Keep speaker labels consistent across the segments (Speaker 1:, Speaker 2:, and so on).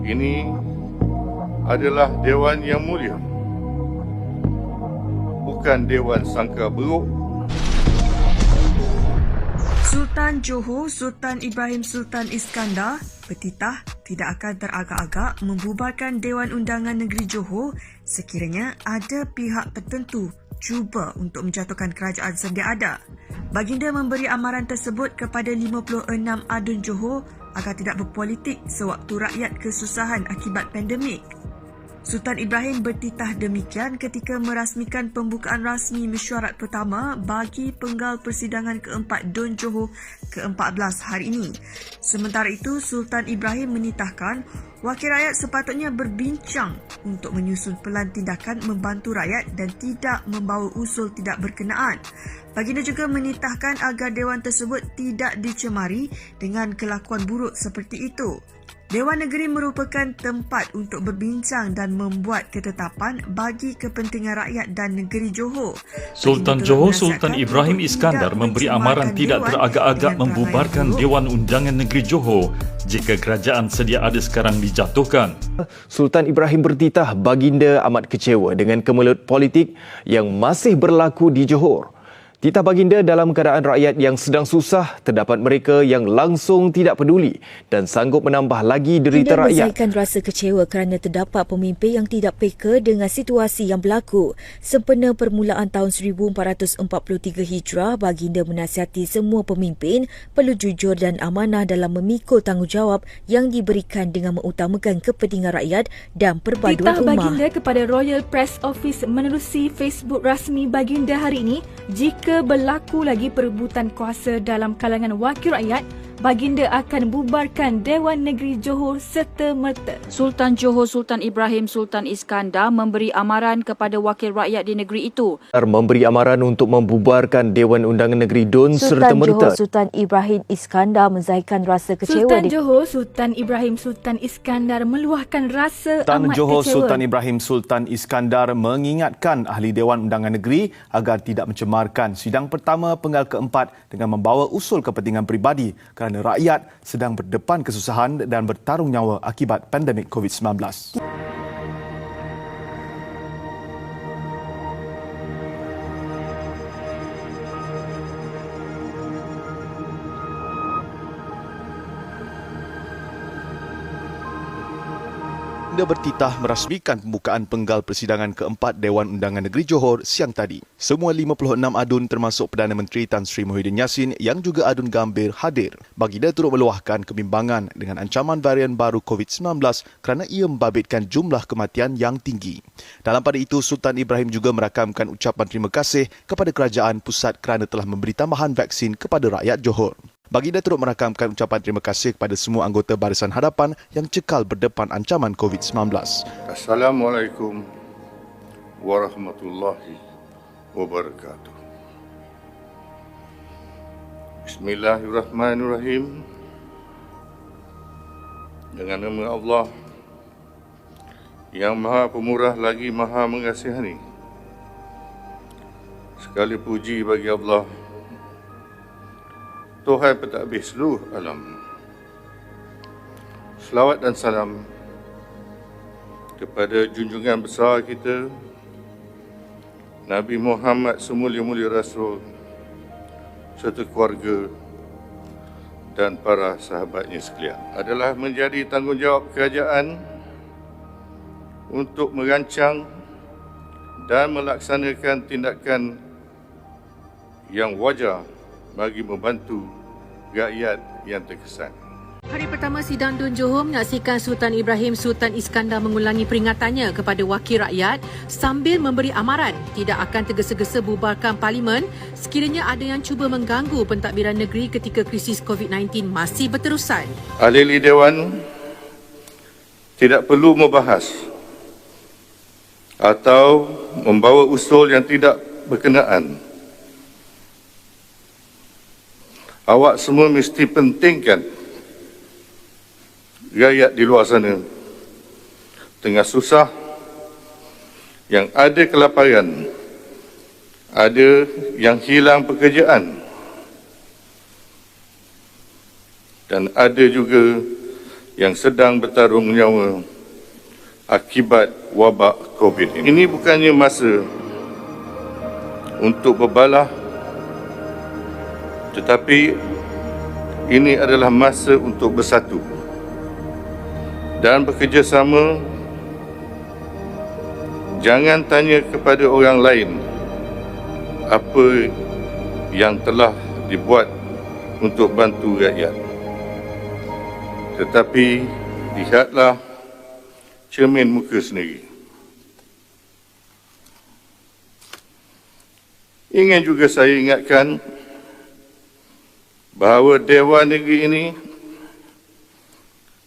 Speaker 1: Ini adalah Dewan yang mulia, bukan Dewan sangka buruk.
Speaker 2: Sultan Johor Sultan Ibrahim Sultan Iskandar bertitah tidak akan teragak-agak membubarkan Dewan Undangan Negeri Johor sekiranya ada pihak tertentu cuba untuk menjatuhkan kerajaan sedia ada. Baginda memberi amaran tersebut kepada 56 adun Johor agar tidak berpolitik sewaktu rakyat kesusahan akibat pandemik. Sultan Ibrahim bertitah demikian ketika merasmikan pembukaan rasmi mesyuarat pertama bagi penggal persidangan keempat Dun Johor ke-14 hari ini. Sementara itu, Sultan Ibrahim menitahkan wakil rakyat sepatutnya berbincang untuk menyusun pelan tindakan membantu rakyat dan tidak membawa usul tidak berkenaan. Baginda juga menitahkan agar Dewan tersebut tidak dicemari dengan kelakuan buruk seperti itu. Dewan Negeri merupakan tempat untuk berbincang dan membuat ketetapan bagi kepentingan rakyat dan negeri Johor.
Speaker 3: Sultan Johor Sultan Ibrahim Iskandar memberi amaran tidak teragak-agak membubarkan Dewan Undangan Negeri Johor jika kerajaan sedia ada sekarang dijatuhkan.
Speaker 4: Sultan Ibrahim bertitah baginda amat kecewa dengan kemelut politik yang masih berlaku di Johor. Titah baginda dalam keadaan rakyat yang sedang susah, terdapat mereka yang langsung tidak peduli dan sanggup menambah lagi derita rakyat.
Speaker 5: Menzahirkan rasa kecewa kerana terdapat pemimpin yang tidak peka dengan situasi yang berlaku. Sempena permulaan tahun 1443 Hijrah, baginda menasihati semua pemimpin perlu jujur dan amanah dalam memikul tanggungjawab yang diberikan dengan mengutamakan kepentingan rakyat dan perpaduan
Speaker 6: Titah
Speaker 5: ummah.
Speaker 6: baginda kepada Royal Press Office menerusi Facebook rasmi baginda hari ini, jika berlaku lagi perebutan kuasa dalam kalangan wakil rakyat, baginda akan bubarkan Dewan Negeri Johor serta-merta.
Speaker 7: Sultan Johor Sultan Ibrahim Sultan Iskandar memberi amaran kepada wakil rakyat di negeri itu.
Speaker 4: Memberi amaran untuk membubarkan Dewan Undangan Negeri Dun
Speaker 5: Sultan
Speaker 4: serta-merta.
Speaker 5: Johor Sultan Ibrahim Iskandar menzahirkan rasa kecewa.
Speaker 6: Sultan Johor Sultan Ibrahim Sultan Iskandar meluahkan rasa
Speaker 8: Sultan
Speaker 6: amat
Speaker 8: Johor
Speaker 6: kecewa.
Speaker 8: Sultan Ibrahim Sultan Iskandar mengingatkan ahli Dewan Undangan Negeri agar tidak mencemarkan sidang pertama penggal keempat dengan membawa usul kepentingan peribadi kerana rakyat sedang berdepan kesusahan dan bertarung nyawa akibat pandemik COVID-19. Baginda bertitah merasmikan pembukaan penggal persidangan keempat Dewan Undangan Negeri Johor siang tadi. Semua 56 adun termasuk Perdana Menteri Tan Sri Muhyiddin Yassin yang juga adun Gambir hadir. Baginda turut meluahkan kebimbangan dengan ancaman varian baru COVID-19 kerana ia membabitkan jumlah kematian yang tinggi. Dalam pada itu, Sultan Ibrahim juga merakamkan ucapan terima kasih kepada kerajaan pusat kerana telah memberi tambahan vaksin kepada rakyat Johor. Baginda turut merakamkan ucapan terima kasih kepada semua anggota Barisan Hadapan yang cekal berdepan ancaman COVID-19.
Speaker 1: Assalamualaikum warahmatullahi wabarakatuh. Bismillahirrahmanirrahim. Dengan nama Allah yang Maha Pemurah lagi Maha Mengasihani. Sekali puji bagi Allah, Tuhan pentadbir seluruh alam. Selawat dan salam kepada junjungan besar kita, Nabi Muhammad semulia-mulia Rasul, serta keluarga dan para sahabatnya sekalian. Adalah menjadi tanggungjawab kerajaan untuk merancang dan melaksanakan tindakan yang wajar bagi membantu rakyat yang terkesan.
Speaker 9: Hari pertama sidang Dun Johor menyaksikan Sultan Ibrahim Sultan Iskandar mengulangi peringatannya kepada wakil rakyat sambil memberi amaran tidak akan tergesa-gesa bubarkan parlimen sekiranya ada yang cuba mengganggu pentadbiran negeri ketika krisis COVID-19 masih berterusan.
Speaker 1: Ahli Dewan tidak perlu membahas atau membawa usul yang tidak berkenaan. Awak semua mesti pentingkan rakyat di luar sana tengah susah, yang ada kelaparan, ada yang hilang pekerjaan, dan ada juga yang sedang bertarung nyawa akibat wabak COVID ini. Ini bukannya masa untuk berbalah, tetapi ini adalah masa untuk bersatu dan bekerjasama. Jangan tanya kepada orang lain apa yang telah dibuat untuk bantu rakyat, tetapi lihatlah cermin muka sendiri. Ingin juga saya ingatkan bahawa Dewan Negeri ini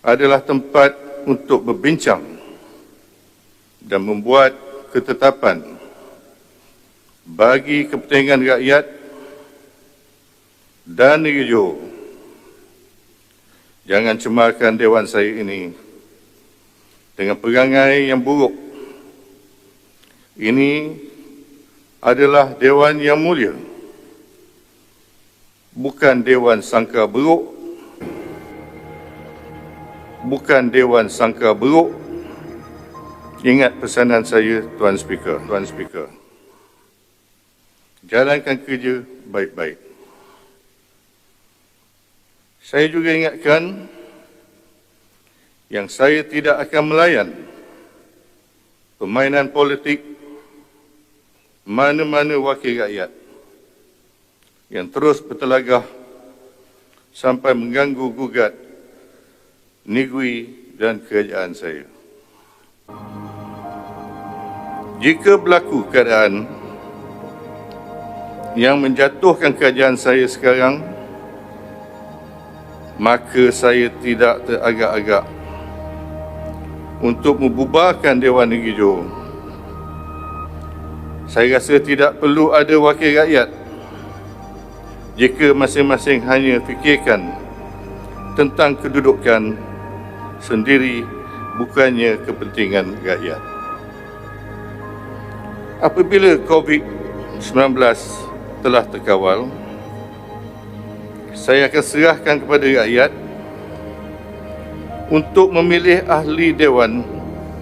Speaker 1: adalah tempat untuk berbincang dan membuat ketetapan bagi kepentingan rakyat dan negeri Johor. Jangan cemarkan Dewan saya ini dengan perangai yang buruk. Ini adalah Dewan yang mulia, bukan Dewan sangka buruk, bukan Dewan sangka buruk. Ingat pesanan saya, Tuan Speaker. Tuan Speaker, jalankan kerja baik-baik. Saya juga ingatkan yang saya tidak akan melayan permainan politik mana-mana wakil rakyat yang terus bertelagah sampai mengganggu gugat negeri dan kerajaan saya. Jika berlaku keadaan yang menjatuhkan kerajaan saya sekarang, maka saya tidak teragak-agak untuk membubarkan Dewan Negeri Johor. Saya rasa tidak perlu ada wakil rakyat jika masing-masing hanya fikirkan tentang kedudukan sendiri, bukannya kepentingan rakyat. Apabila COVID-19 telah terkawal, saya akan serahkan kepada rakyat untuk memilih ahli Dewan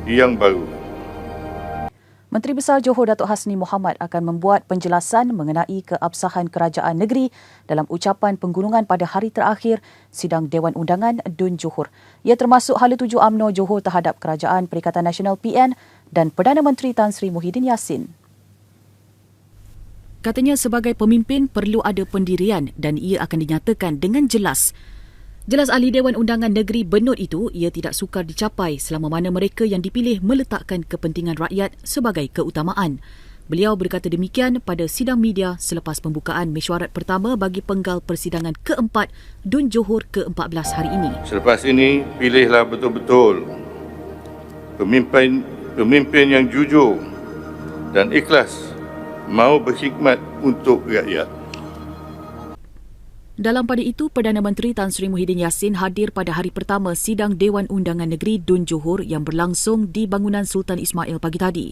Speaker 1: yang baru.
Speaker 10: Menteri Besar Johor Datuk Hasni Mohamad akan membuat penjelasan mengenai keabsahan kerajaan negeri dalam ucapan penggulungan pada hari terakhir sidang Dewan Undangan Dun Johor. Ia termasuk hala tuju UMNO Johor terhadap Kerajaan Perikatan Nasional PN dan Perdana Menteri Tan Sri Muhyiddin Yassin. Katanya sebagai pemimpin perlu ada pendirian dan ia akan dinyatakan dengan jelas. Jelas ahli Dewan Undangan Negeri Benut itu ia tidak sukar dicapai selama mana mereka yang dipilih meletakkan kepentingan rakyat sebagai keutamaan. Beliau berkata demikian pada sidang media selepas pembukaan mesyuarat pertama bagi penggal persidangan keempat Dun Johor ke-14 hari ini.
Speaker 1: Selepas ini, pilihlah betul-betul pemimpin yang jujur dan ikhlas mahu berkhidmat untuk rakyat.
Speaker 10: Dalam pada itu, Perdana Menteri Tan Sri Muhyiddin Yassin hadir pada hari pertama sidang Dewan Undangan Negeri Dun Johor yang berlangsung di bangunan Sultan Ismail pagi tadi.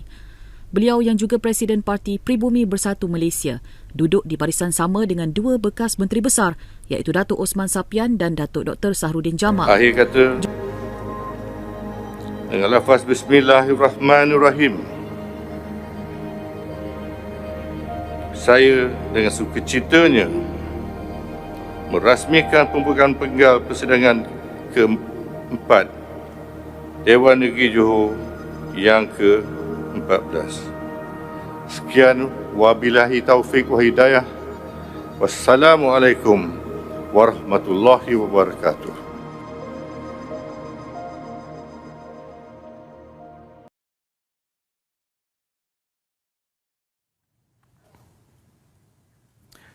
Speaker 10: Beliau yang juga Presiden Parti Pribumi Bersatu Malaysia duduk di barisan sama dengan dua bekas Menteri Besar iaitu Datuk Osman Sapian dan Datuk Dr. Sahrudin Jamal.
Speaker 1: Akhir kata, dengan lafaz Bismillahirrahmanirrahim, saya dengan sukacitanya merasmikan pembukaan penggal persidangan keempat Dewan Negeri Johor yang ke-14. Sekian, wabillahi taufik wa hidayah. Wassalamualaikum warahmatullahi wabarakatuh.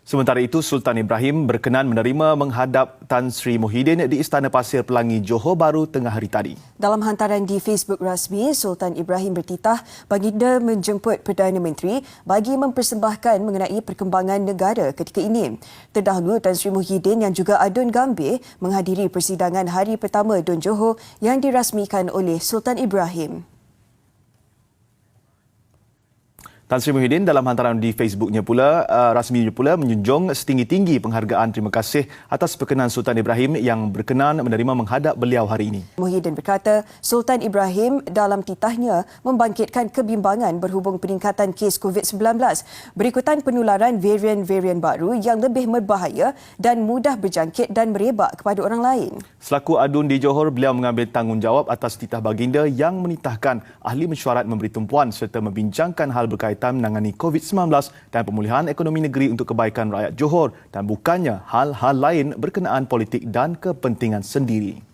Speaker 8: Sementara itu, Sultan Ibrahim berkenan menerima menghadap Tan Sri Muhyiddin di Istana Pasir Pelangi Johor Bahru tengah hari tadi.
Speaker 11: Dalam hantaran di Facebook rasmi, Sultan Ibrahim bertitah baginda menjemput Perdana Menteri bagi mempersembahkan mengenai perkembangan negara ketika ini. Terdahulu, Tan Sri Muhyiddin yang juga Adun Gambir menghadiri persidangan hari pertama Dun Johor yang dirasmikan oleh Sultan Ibrahim.
Speaker 8: Tan Sri Muhyiddin dalam hantaran di Facebooknya pula, rasminya pula menjunjung setinggi-tinggi penghargaan terima kasih atas perkenan Sultan Ibrahim yang berkenan menerima menghadap beliau hari ini.
Speaker 11: Muhyiddin berkata Sultan Ibrahim dalam titahnya membangkitkan kebimbangan berhubung peningkatan kes COVID-19 berikutan penularan varian-varian baru yang lebih berbahaya dan mudah berjangkit dan merebak kepada orang lain.
Speaker 8: Selaku adun di Johor, beliau mengambil tanggungjawab atas titah baginda yang menitahkan ahli mesyuarat memberi tumpuan serta membincangkan hal berkaitan menangani COVID-19 dan pemulihan ekonomi negeri untuk kebaikan rakyat Johor dan bukannya hal-hal lain berkenaan politik dan kepentingan sendiri.